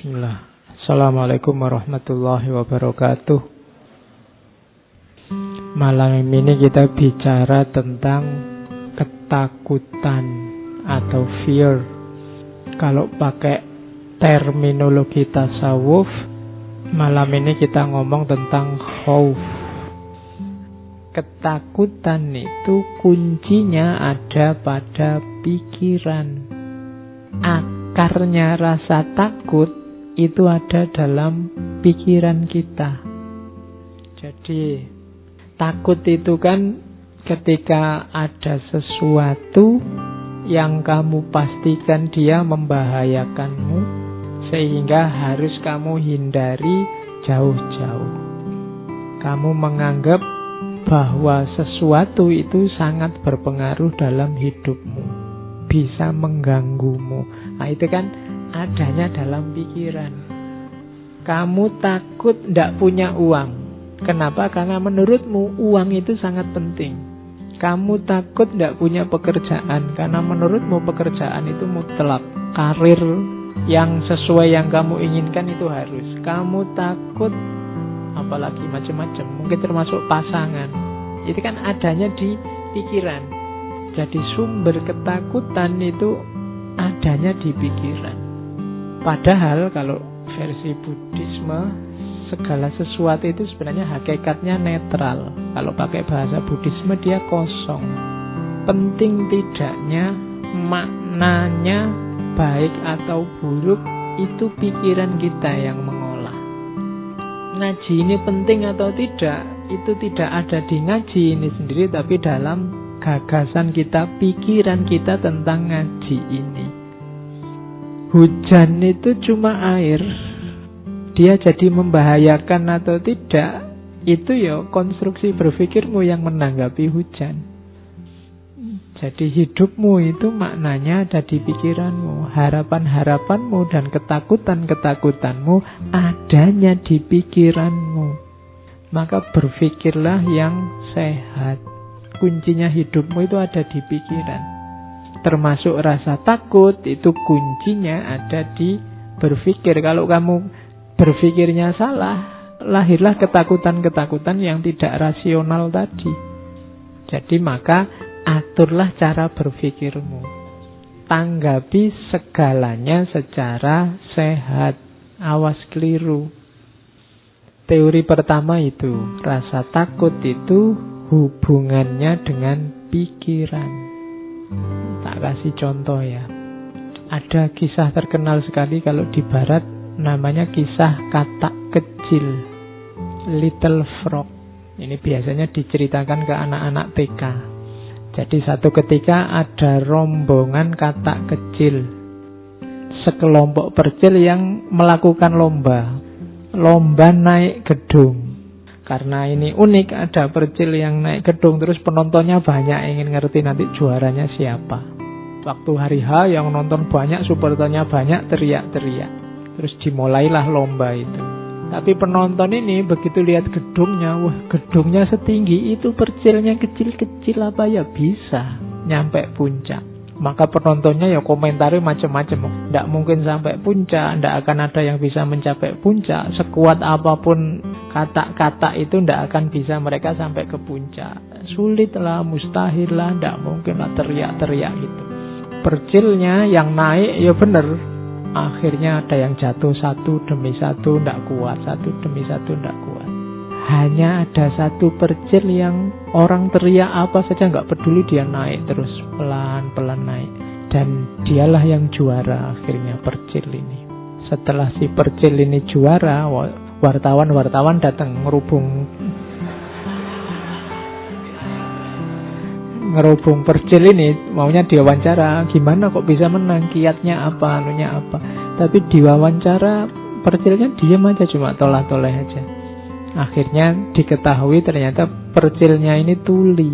Bismillah. Assalamualaikum warahmatullahi wabarakatuh. Malam ini kita bicara tentang ketakutan atau fear. Kalau pakai terminologi tasawuf, malam ini kita ngomong tentang khauf. Ketakutan itu kuncinya ada pada pikiran. Akarnya rasa takut itu ada dalam pikiran kita. Jadi takut itu kan ketika ada sesuatu yang kamu pastikan dia membahayakanmu, sehingga harus kamu hindari jauh-jauh. Kamu menganggap bahwa sesuatu itu sangat berpengaruh dalam hidupmu, bisa mengganggumu. Nah itu kan adanya dalam pikiran. Kamu takut tidak punya uang. Kenapa? Karena menurutmu uang itu sangat penting. Kamu takut tidak punya pekerjaan, karena menurutmu pekerjaan itu mutlak. Karir yang sesuai yang kamu inginkan itu harus. Kamu takut, apalagi macam-macam, mungkin termasuk pasangan. Itu kan adanya di pikiran. Jadi sumber ketakutan itu adanya di pikiran. Padahal kalau versi Buddhisme, segala sesuatu itu sebenarnya hakikatnya netral. Kalau pakai bahasa Buddhisme dia kosong. Penting tidaknya, maknanya baik atau buruk, itu pikiran kita yang mengolah. Ngaji ini penting atau tidak, itu tidak ada di ngaji ini sendiri, tapi dalam gagasan kita, pikiran kita tentang ngaji ini. Hujan itu cuma air. Dia jadi membahayakan atau tidak, itu ya konstruksi berpikirmu yang menanggapi hujan. Jadi hidupmu itu maknanya ada di pikiranmu. Harapan-harapanmu dan ketakutan-ketakutanmu adanya di pikiranmu. Maka berpikirlah yang sehat. Kuncinya hidupmu itu ada di pikiran. Termasuk rasa takut, itu kuncinya ada di berpikir. Kalau kamu berpikirnya salah, lahirlah ketakutan-ketakutan yang tidak rasional tadi. Jadi maka aturlah cara berpikirmu. Tanggapi segalanya secara sehat. Awas keliru. Teori pertama itu, rasa takut itu hubungannya dengan pikiran. Tak kasih contoh ya. Ada kisah terkenal sekali kalau di barat, namanya kisah katak kecil, Little Frog. Ini biasanya diceritakan ke anak-anak TK. Jadi satu ketika ada rombongan katak kecil, sekelompok percil yang melakukan lomba naik gedung. Karena ini unik, ada percil yang naik gedung, terus penontonnya banyak, ingin ngerti nanti juaranya siapa. Waktu hari H yang nonton banyak, supporternya banyak, teriak-teriak. Terus dimulailah lomba itu. Tapi penonton ini begitu lihat gedungnya, wah gedungnya setinggi itu, percilnya kecil-kecil, apa ya bisa nyampe puncak. Maka penontonnya ya komentari macam-macam. Tidak mungkin sampai puncak, tidak akan ada yang bisa mencapai puncak. Sekuat apapun kata-kata itu tidak akan bisa mereka sampai ke puncak. Sulit lah, mustahil lah, tidak mungkin lah, teriak-teriak gitu. Percilnya yang naik ya benar. Akhirnya ada yang jatuh satu demi satu, tidak kuat. Satu demi satu, tidak kuat. Hanya ada satu percil yang orang teriak apa saja nggak peduli, dia naik terus, pelan-pelan naik. Dan dialah yang juara akhirnya, percil ini. Setelah si percil ini juara, wartawan datang ngerubung percil ini, maunya diwawancara, gimana kok bisa menang, kiatnya apa, anunya apa. Tapi diwawancara percilnya diam aja, cuma tolah-toleh aja. Akhirnya diketahui ternyata percilnya ini tuli.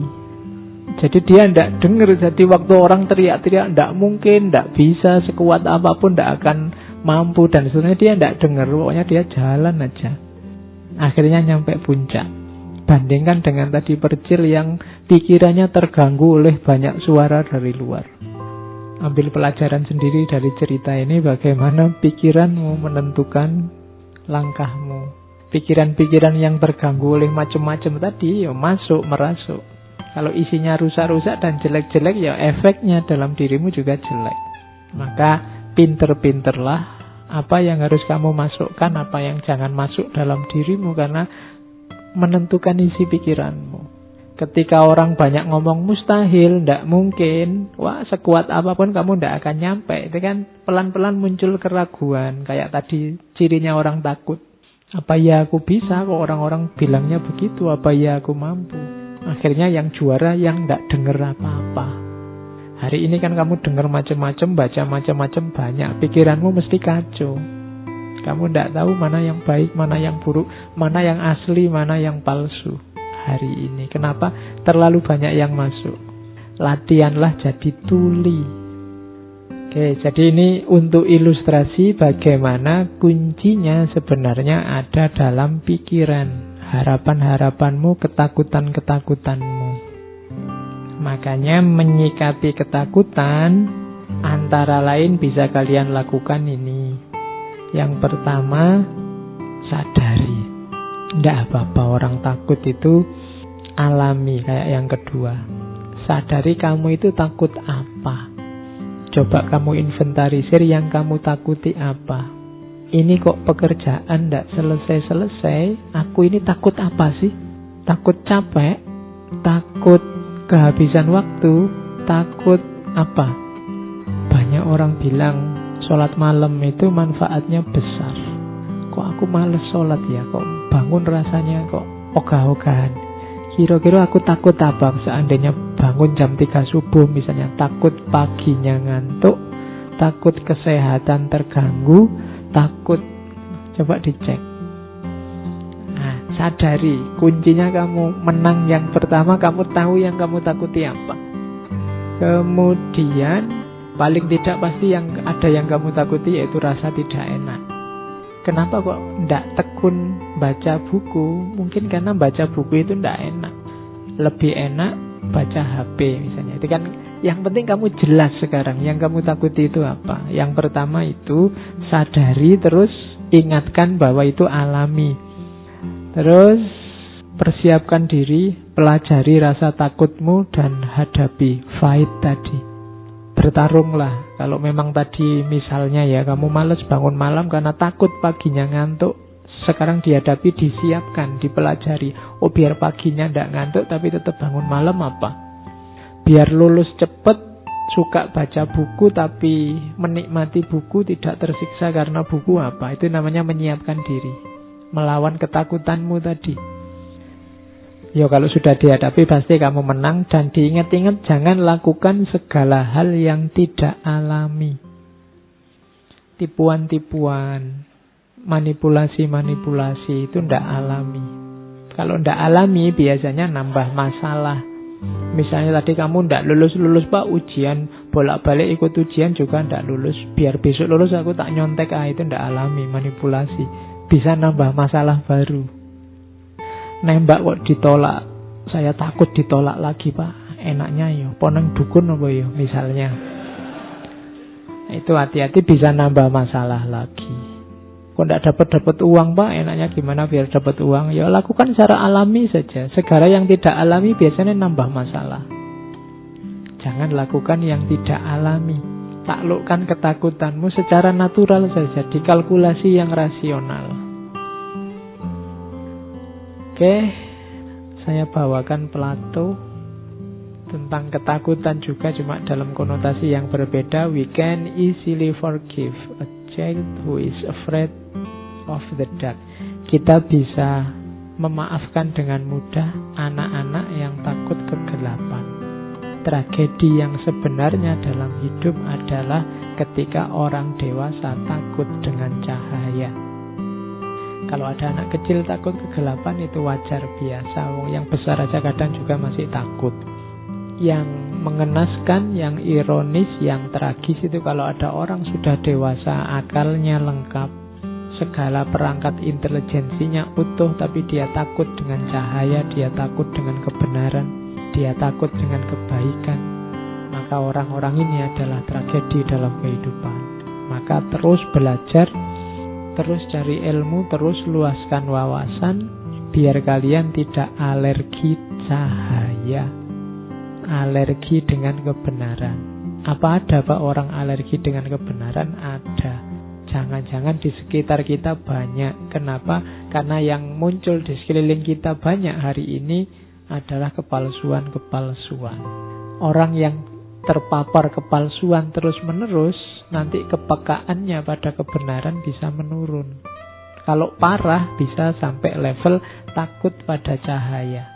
Jadi dia tidak dengar. Jadi waktu orang teriak-teriak, tidak mungkin, tidak bisa, sekuat apapun tidak akan mampu. Dan sebenarnya dia tidak dengar, pokoknya dia jalan aja. Akhirnya nyampe puncak. Bandingkan dengan tadi percil yang pikirannya terganggu oleh banyak suara dari luar. ambil pelajaran sendiri dari cerita ini, bagaimana pikiranmu menentukan langkahmu. Pikiran-pikiran yang terganggu oleh macam-macam tadi, ya masuk, merasuk. Kalau isinya rusak-rusak dan jelek-jelek, ya efeknya dalam dirimu juga jelek. Maka pinter-pinterlah apa yang harus kamu masukkan, apa yang jangan masuk dalam dirimu, karena menentukan isi pikiranmu. Ketika orang banyak ngomong mustahil, ndak mungkin, wah sekuat apapun kamu ndak akan nyampe. Itu kan pelan-pelan muncul keraguan. Kayak tadi cirinya orang takut. Apa ya aku bisa, kok orang-orang bilangnya begitu, apa ya aku mampu. Akhirnya yang juara yang ndak denger apa-apa. Hari ini kan kamu denger macam-macam, baca macam-macam banyak, pikiranmu mesti kacau. Kamu ndak tahu mana yang baik, mana yang buruk, mana yang asli, mana yang palsu. Hari ini kenapa? Terlalu banyak yang masuk. Latihanlah jadi tuli. Oke, jadi ini untuk ilustrasi bagaimana kuncinya sebenarnya ada dalam pikiran. Harapan-harapanmu, ketakutan-ketakutanmu. Makanya menyikapi ketakutan antara lain bisa kalian lakukan ini. Yang pertama, sadari. Tidak apa-apa orang takut itu alami. Kayak yang kedua, sadari kamu itu takut apa. Coba kamu inventarisir yang kamu takuti apa. Ini kok pekerjaan tidak selesai-selesai. Aku ini takut apa sih? Takut capek? Takut kehabisan waktu? Takut apa? Banyak orang bilang sholat malam itu manfaatnya besar. Kok aku males sholat ya? Kok bangun rasanya kok ogah-ogahan? Kira-kira aku takut apa? Seandainya bangun jam 3 subuh misalnya, takut paginya ngantuk, takut kesehatan terganggu, takut. Coba dicek. Nah, sadari. Kuncinya kamu menang yang pertama, kamu tahu yang kamu takuti apa. Kemudian paling tidak pasti yang ada yang kamu takuti, yaitu rasa tidak enak. Kenapa kok ndak tekun baca buku? Mungkin karena baca buku itu ndak enak. Lebih enak baca HP misalnya. Itu kan yang penting kamu jelas sekarang yang kamu takuti itu apa. Yang pertama itu sadari, terus ingatkan bahwa itu alami. Terus persiapkan diri, pelajari rasa takutmu dan hadapi, fight tadi. Bertarunglah. Kalau memang tadi misalnya ya kamu malas bangun malam karena takut paginya ngantuk, sekarang dihadapi, disiapkan, dipelajari. Oh biar paginya ndak ngantuk tapi tetap bangun malam apa? Biar lulus cepet, suka baca buku tapi menikmati buku, tidak tersiksa karena buku apa? Itu namanya menyiapkan diri, melawan ketakutanmu tadi. Ya kalau sudah dihadapi pasti kamu menang. Dan diingat-ingat jangan lakukan segala hal yang tidak alami. Tipuan-tipuan, manipulasi-manipulasi itu tidak alami. Kalau tidak alami biasanya nambah masalah. Misalnya tadi kamu tidak lulus-lulus pak, ujian bolak-balik ikut ujian juga tidak lulus. Biar besok lulus aku tak nyontek, itu tidak alami, manipulasi. Bisa nambah masalah baru. Nembak kok ditolak, saya takut ditolak lagi pak. Enaknya ya poneng dukun apa ya misalnya. Itu hati-hati, bisa nambah masalah lagi. Kok tidak dapat uang pak, enaknya gimana biar dapat uang? Ya lakukan secara alami saja. Segala yang tidak alami biasanya nambah masalah. Jangan lakukan yang tidak alami. Taklukkan ketakutanmu secara natural saja, dikalkulasi yang rasional. Oke, saya bawakan Plato tentang ketakutan juga, cuma dalam konotasi yang berbeda. We can easily forgive a child who is afraid of the dark. Kita bisa memaafkan dengan mudah anak-anak yang takut kegelapan. Tragedi yang sebenarnya dalam hidup adalah ketika orang dewasa takut dengan cahaya. Kalau ada anak kecil takut kegelapan itu wajar, biasa. Yang besar aja kadang juga masih takut. Yang mengenaskan, yang ironis, yang tragis itu kalau ada orang sudah dewasa, akalnya lengkap, segala perangkat intelijensinya utuh, tapi dia takut dengan cahaya, dia takut dengan kebenaran, dia takut dengan kebaikan. maka orang-orang ini adalah tragedi dalam kehidupan. Maka terus belajar, terus cari ilmu, terus luaskan wawasan, biar kalian tidak alergi cahaya, alergi dengan kebenaran. Apa ada Pak orang alergi dengan kebenaran? Ada. Jangan-jangan di sekitar kita banyak. Kenapa? Karena yang muncul di sekeliling kita banyak hari ini adalah kepalsuan-kepalsuan. Orang yang terpapar kepalsuan terus-menerus, nanti kepekaannya pada kebenaran bisa menurun. Kalau parah bisa sampai level takut pada cahaya.